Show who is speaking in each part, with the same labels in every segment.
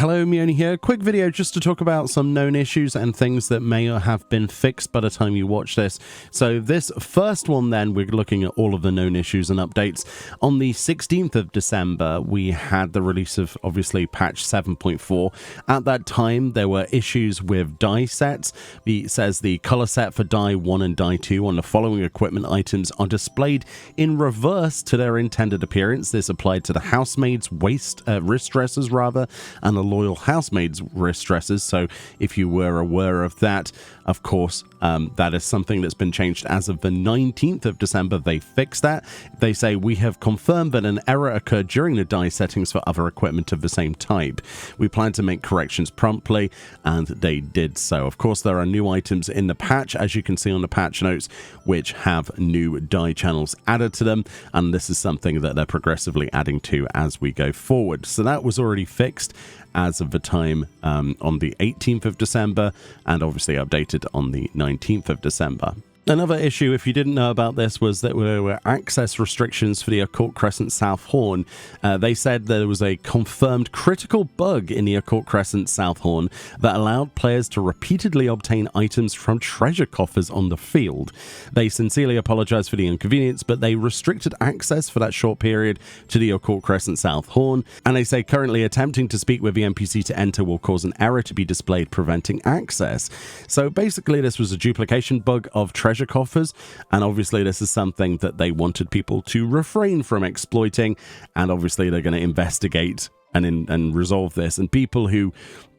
Speaker 1: Hello, Meoni here. Quick video just to talk about some known issues and things that may have been fixed by the time you watch this. So this first one then, we're looking at all of the known issues and updates. On the 16th of December, we had the release of, obviously, patch 7.4. At that time, there were issues with die sets. It says the color set for die 1 and die 2 on the following equipment items are displayed in reverse to their intended appearance. This applied to the housemaid's wrist dresses, and the loyal housemaid's wrist dresses. So if you were aware of that, of course, that is something that's been changed as of the 19th of December. They fixed that. They say, we have confirmed that an error occurred during the die settings for other equipment of the same type. We plan to make corrections promptly, and they did so. Of course, there are new items in the patch, as you can see on the patch notes, which have new die channels added to them, and this is something that they're progressively adding to as we go forward. So that was already fixed as of the time on the 18th of December, and obviously updated on the 19th of December. Another issue, if you didn't know about this, was that there were access restrictions for the Occult Crescent South Horn. They said there was a confirmed critical bug in the Occult Crescent South Horn that allowed players to repeatedly obtain items from treasure coffers on the field. They sincerely apologize for the inconvenience, but they restricted access for that short period to the Occult Crescent South Horn, and they say currently attempting to speak with the NPC to enter will cause an error to be displayed, preventing access. So basically, this was a duplication bug of treasure coffers, and obviously this is something that they wanted people to refrain from exploiting, and obviously they're going to investigate and resolve this, and people who,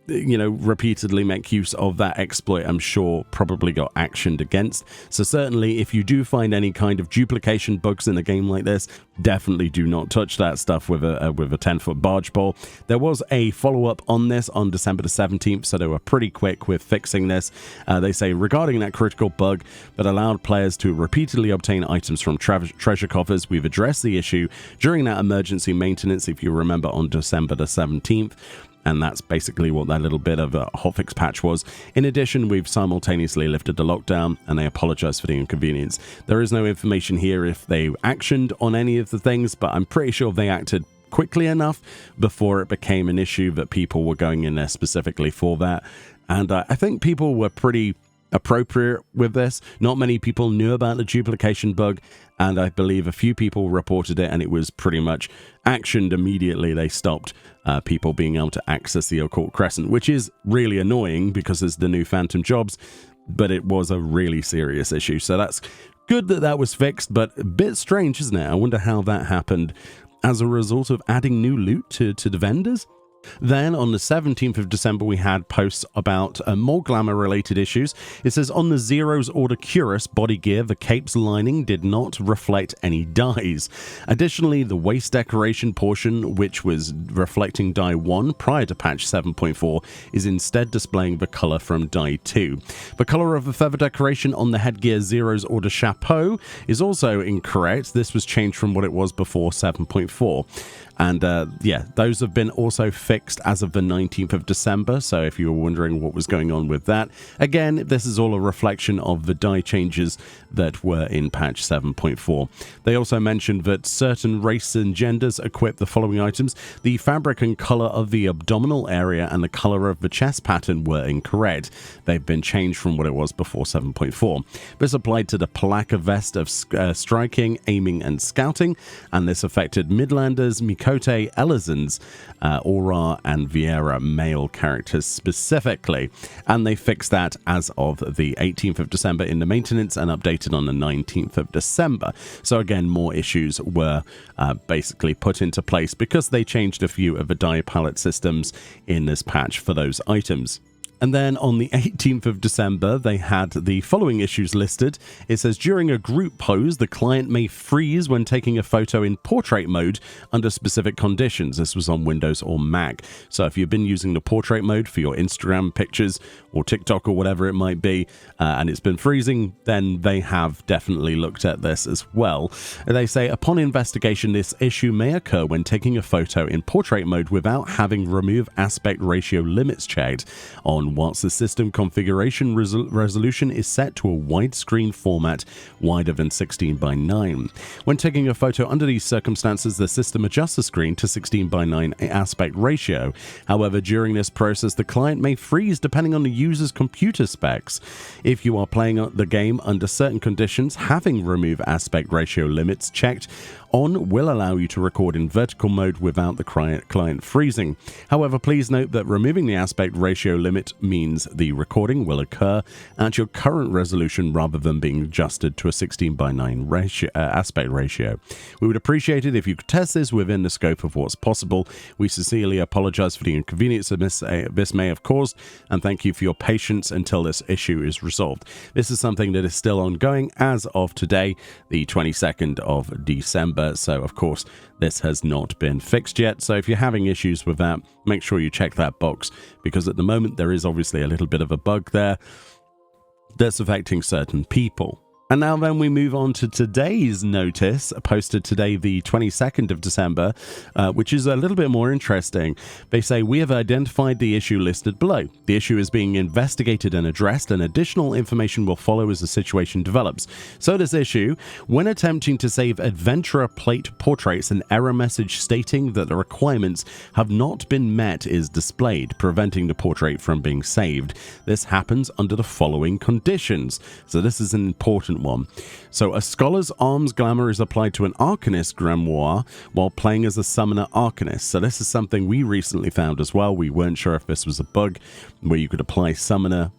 Speaker 1: you know, repeatedly make use of that exploit, I'm sure probably got actioned against. So certainly if you do find any kind of duplication bugs in a game like this, definitely do not touch that stuff with a 10-foot barge pole. There was a follow-up on this on December the 17th, so they were pretty quick with fixing this. They say, regarding that critical bug that allowed players to repeatedly obtain items from treasure coffers, we've addressed the issue during that emergency maintenance, if you remember, on December the 17th. And that's basically what that little bit of a hotfix patch was. In addition, we've simultaneously lifted the lockdown, and they apologize for the inconvenience. There is no information here if they actioned on any of the things, but I'm pretty sure they acted quickly enough before it became an issue that people were going in there specifically for that. And I think people were pretty appropriate with this. Not many people knew about the duplication bug, and I believe a few people reported it, and it was pretty much actioned immediately. They stopped people being able to access the Occult Crescent, which is really annoying because there's the new Phantom jobs, but it was a really serious issue. So that's good that that was fixed, but a bit strange, isn't it? I wonder how that happened as a result of adding new loot to the vendors. Then on the 17th of December, we had posts about more Glamour related issues. It says, on the Zero's Order Curus body gear, the cape's lining did not reflect any dyes. Additionally, the waist decoration portion, which was reflecting die 1 prior to patch 7.4, is instead displaying the color from die 2. The color of the feather decoration on the headgear Zero's Order chapeau is also incorrect. This was changed from what it was before 7.4. And yeah, those have been also fixed as of the 19th of December. So if you were wondering what was going on with that, again, this is all a reflection of the die changes that were in patch 7.4. They also mentioned that certain races and genders equip the following items. The fabric and color of the abdominal area and the color of the chest pattern were incorrect. They've been changed from what it was before 7.4. This applied to the Palaka vest of striking, aiming, and scouting, and this affected Midlanders, Mikote, Elizans, Aura, and Vieira male characters specifically. And they fixed that as of the 18th of December in the maintenance and updated on the 19th of December. So again, more issues were basically put into place because they changed a few of the die palette systems in this patch for those items. And then on the 18th of December, they had the following issues listed. It says, during a group pose, the client may freeze when taking a photo in portrait mode under specific conditions. This was on Windows or Mac. So if you've been using the portrait mode for your Instagram pictures or TikTok or whatever it might be, and it's been freezing, then they have definitely looked at this as well. They say, upon investigation, this issue may occur when taking a photo in portrait mode without having remove aspect ratio limits checked on on whilst the system configuration resolution is set to a widescreen format wider than 16:9. When taking a photo under these circumstances, the system adjusts the screen to 16:9 aspect ratio. However, during this process, the client may freeze depending on the user's computer specs. If you are playing the game under certain conditions, having remove aspect ratio limits checked on will allow you to record in vertical mode without the client freezing. However, please note that removing the aspect ratio limit means the recording will occur at your current resolution rather than being adjusted to a 16:9 aspect ratio. We would appreciate it if you could test this within the scope of what's possible. We sincerely apologize for the inconvenience this may have caused, and thank you for your patience until this issue is resolved. This is something that is still ongoing as of today, the 22nd of December. So, of course, this has not been fixed yet. So if you're having issues with that, make sure you check that box, because at the moment there is obviously a little bit of a bug there that's affecting certain people. And now then we move on to today's notice, posted today the 22nd of December, which is a little bit more interesting. They say, we have identified the issue listed below. The issue is being investigated and addressed, and additional information will follow as the situation develops. So this issue, when attempting to save adventurer plate portraits, an error message stating that the requirements have not been met is displayed, preventing the portrait from being saved. This happens under the following conditions. So this is an important one. So a Scholar's Arms Glamour is applied to an Arcanist Grimoire while playing as a Summoner Arcanist. So this is something we recently found as well. We weren't sure if this was a bug where you could apply Summoner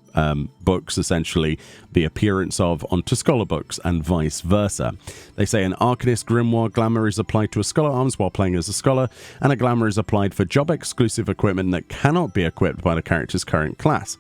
Speaker 1: books, essentially the appearance of, onto Scholar books and vice versa. They say an Arcanist Grimoire Glamour is applied to a Scholar Arms while playing as a Scholar, and a Glamour is applied for job exclusive equipment that cannot be equipped by the character's current class.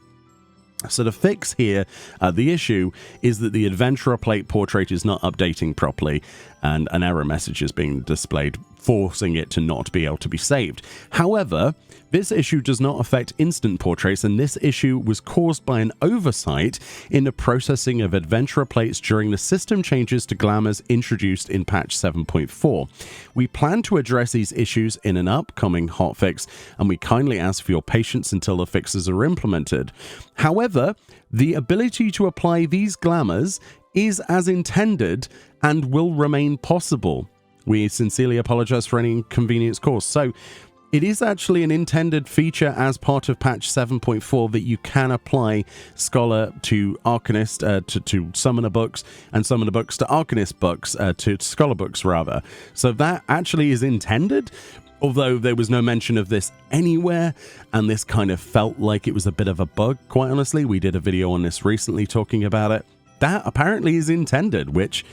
Speaker 1: So the fix here, the issue is that the Adventurer plate portrait is not updating properly, and an error message is being displayed, forcing it to not be able to be saved. However, this issue does not affect instant portraits, and this issue was caused by an oversight in the processing of Adventurer plates during the system changes to Glamours introduced in patch 7.4. We plan to address these issues in an upcoming hotfix, and we kindly ask for your patience until the fixes are implemented. However, the ability to apply these Glamours is as intended and will remain possible. We sincerely apologize for any inconvenience caused. So it is actually an intended feature as part of patch 7.4 that you can apply Scholar to Arcanist, to Summoner books, and Summoner books to Arcanist books, to Scholar books rather. So that actually is intended, although there was no mention of this anywhere, and this kind of felt like it was a bit of a bug, quite honestly. We did a video on this recently talking about it. That apparently is intended, which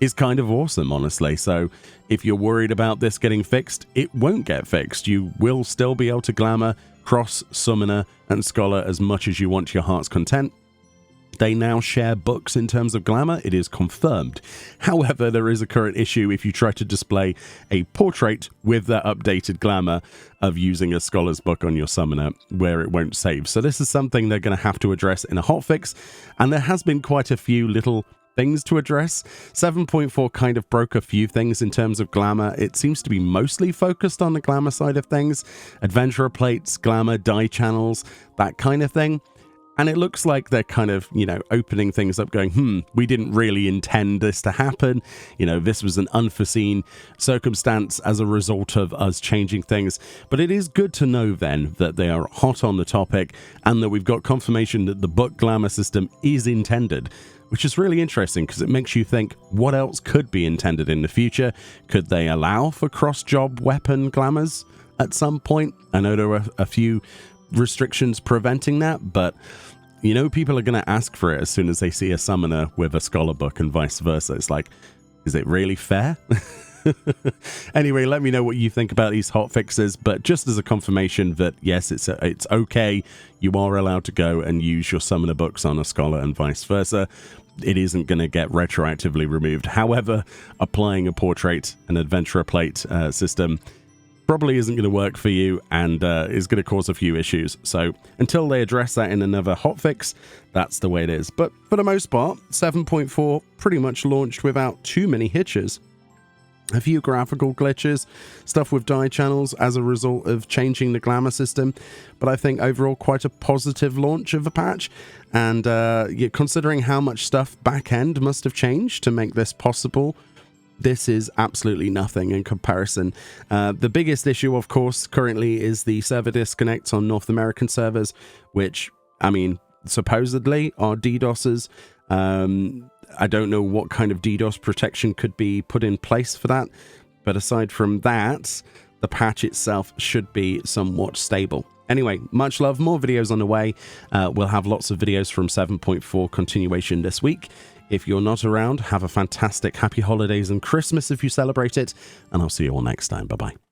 Speaker 1: is kind of awesome, honestly. So if you're worried about this getting fixed, it won't get fixed. You will still be able to Glamour, cross Summoner, and Scholar as much as you want to your heart's content. They now share books in terms of Glamour, it is confirmed. However, there is a current issue if you try to display a portrait with that updated Glamour of using a Scholar's book on your Summoner, where it won't save. So this is something they're going to have to address in a hotfix, and there has been quite a few little things to address. 7.4 kind of broke a few things in terms of Glamour. It seems to be mostly focused on the Glamour side of things. Adventurer plates, Glamour, die channels, that kind of thing. And it looks like they're kind of, opening things up going, we didn't really intend this to happen. This was an unforeseen circumstance as a result of us changing things. But it is good to know then that they are hot on the topic and that we've got confirmation that the book Glamour system is intended, which is really interesting because it makes you think, what else could be intended in the future? Could they allow for cross-job weapon Glamours at some point? I know there are a few restrictions preventing that, but people are going to ask for it as soon as they see a Summoner with a Scholar book and vice versa. It's like, is it really fair? Anyway, let me know what you think about these hotfixes, but just as a confirmation that yes, it's okay, you are allowed to go and use your Summoner books on a Scholar and vice versa. It isn't going to get retroactively removed. However, applying a portrait, an Adventurer plate system probably isn't going to work for you and is going to cause a few issues. So until they address that in another hotfix, that's the way it is. But for the most part, 7.4 pretty much launched without too many hitches. a few graphical glitches, stuff with die channels as a result of changing the Glamour system, but I think overall quite a positive launch of a patch, and considering how much stuff back-end must have changed to make this possible, this is absolutely nothing in comparison. The biggest issue, of course, currently is the server disconnects on North American servers, which, I mean, supposedly are DDoSers. I don't know what kind of DDoS protection could be put in place for that, but aside from that, the patch itself should be somewhat stable. Anyway, much love, more videos on the way. We'll have lots of videos from 7.4 continuation this week. If you're not around, have a fantastic happy holidays and Christmas if you celebrate it, and I'll see you all next time. Bye-bye.